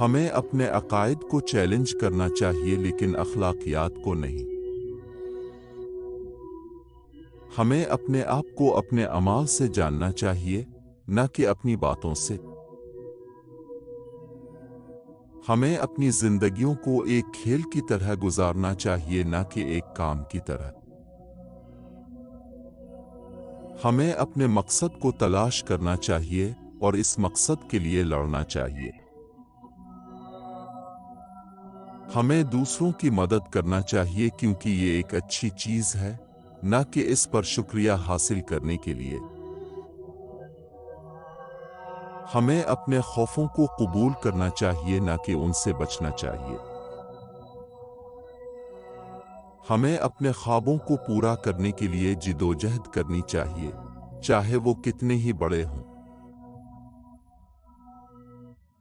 हमें अपने अकायद को चैलेंज करना चाहिए लेकिन अखलाकियात को नहीं। हमें अपने आप को अपने अमाल से जानना चाहिए, न कि अपनी बातों से। हमें अपनी जिंदगियों को एक खेल की तरह गुजारना चाहिए, न कि एक काम की तरह। हमें अपने मकसद को तलाश करना चाहिए और इस मकसद के लिए लड़ना चाहिए। हमें दूसरों की मदद करना चाहिए क्योंकि ये एक अच्छी चीज है, न कि इस पर शुक्रिया हासिल करने के लिए। हमें अपने खौफों को कबूल करना चाहिए, न कि उनसे बचना चाहिए। हमें अपने ख्वाबों को पूरा करने के लिए जिदोजहद करनी चाहिए, चाहे वो कितने ही बड़े हों।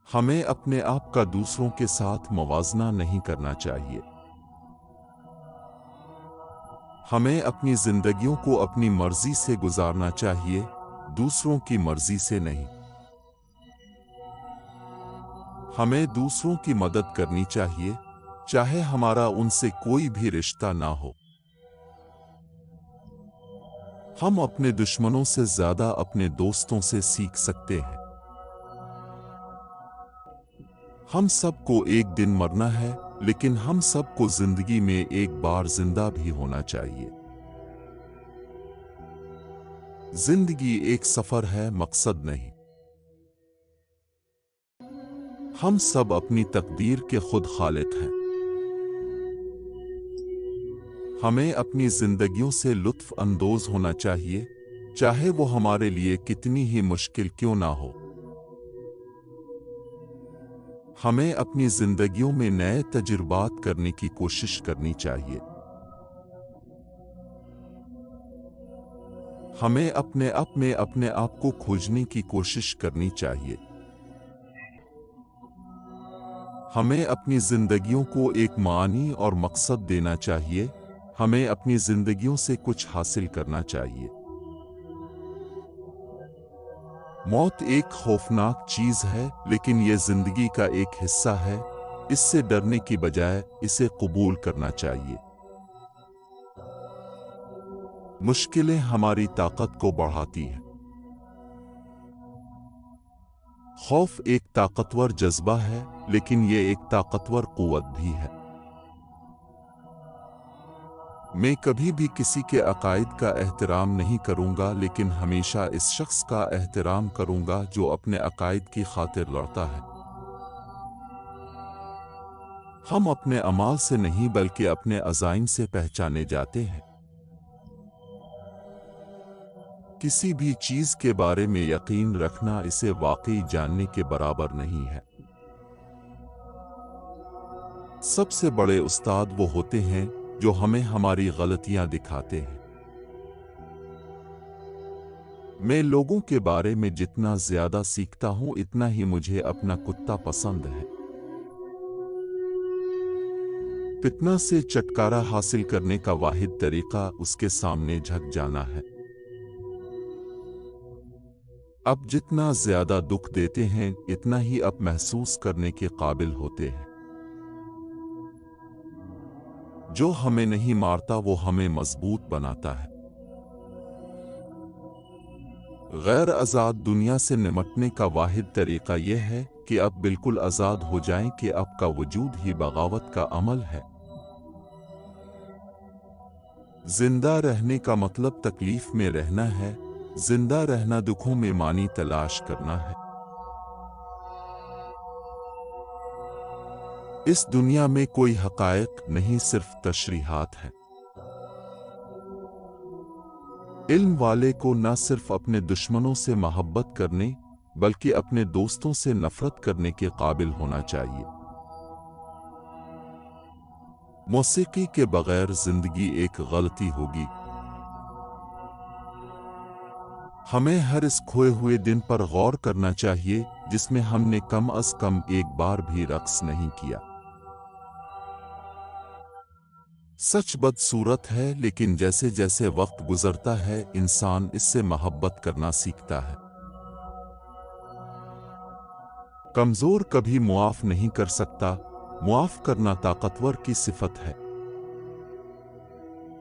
हमें अपने आप का दूसरों के साथ मवाजना नहीं करना चाहिए। हमें अपनी जिंदगियों को अपनी मर्जी से गुजारना चाहिए, दूसरों की मर्जी से नहीं। हमें दूसरों की मदद करनी चाहिए, चाहे हमारा उनसे कोई भी रिश्ता ना हो। हम अपने दुश्मनों से ज्यादा अपने दोस्तों से सीख सकते हैं। हम सबको एक दिन मरना है, लेकिन हम सबको जिंदगी में एक बार जिंदा भी होना चाहिए। जिंदगी एक सफर है, मकसद नहीं। हम सब अपनी तकदीर के खुद खालिक हैं। हमें अपनी जिंदगियों से लुत्फ अंदोज होना चाहिए, चाहे वो हमारे लिए कितनी ही मुश्किल क्यों ना हो। हमें अपनी जिंदगियों में नए तजुर्बात करने की कोशिश करनी चाहिए। हमें अपने आप में अपने आप को खोजने की कोशिश करनी चाहिए। हमें अपनी जिंदगियों को एक मानी और मकसद देना चाहिए। हमें अपनी जिंदगियों से कुछ हासिल करना चाहिए। मौत एक खौफनाक चीज है, लेकिन यह जिंदगी का एक हिस्सा है। इससे डरने की बजाय इसे कबूल करना चाहिए। मुश्किलें हमारी ताकत को बढ़ाती हैं। खौफ एक ताकतवर जज्बा है, लेकिन यह एक ताकतवर कुव्वत भी है। मैं कभी भी किसी के अकायद का एहतराम नहीं करूंगा, लेकिन हमेशा इस शख्स का एहतराम करूंगा जो अपने अकायद की खातिर लड़ता है। हम अपने अमाल से नहीं बल्कि अपने अज़ाइम से पहचाने जाते हैं। किसी भी चीज के बारे में यकीन रखना इसे वाकई जानने के बराबर नहीं है। सबसे बड़े उस्ताद वो होते हैं जो हमें हमारी गलतियां दिखाते हैं। मैं लोगों के बारे में जितना ज्यादा सीखता हूं, इतना ही मुझे अपना कुत्ता पसंद है। फितना से छुटकारा हासिल करने का वाहिद तरीका उसके सामने झुक जाना है। अब जितना ज्यादा दुख देते हैं, इतना ही अब महसूस करने के काबिल होते हैं। जो हमें नहीं मारता वो हमें मजबूत बनाता है। गैर आजाद दुनिया से निपटने का वाहिद तरीका यह है कि अब बिल्कुल आजाद हो जाएं कि आपका वजूद ही बगावत का अमल है। जिंदा रहने का मतलब तकलीफ में रहना है। जिंदा रहना दुखों में मानी तलाश करना है। इस दुनिया में कोई हकायक नहीं, सिर्फ तशरीहात है। इल्म वाले को न सिर्फ अपने दुश्मनों से मोहब्बत करने बल्कि अपने दोस्तों से नफरत करने के काबिल होना चाहिए। मौसीकी के बगैर जिंदगी एक गलती होगी। हमें हर इस खोए हुए दिन पर गौर करना चाहिए जिसमें हमने कम अज कम एक बार भी रक्स नहीं किया। सच बदसूरत है, लेकिन जैसे जैसे वक्त गुजरता है इंसान इससे मोहब्बत करना सीखता है। کمزور کبھی معاف نہیں کر سکتا، معاف کرنا طاقتور کی صفت ہے۔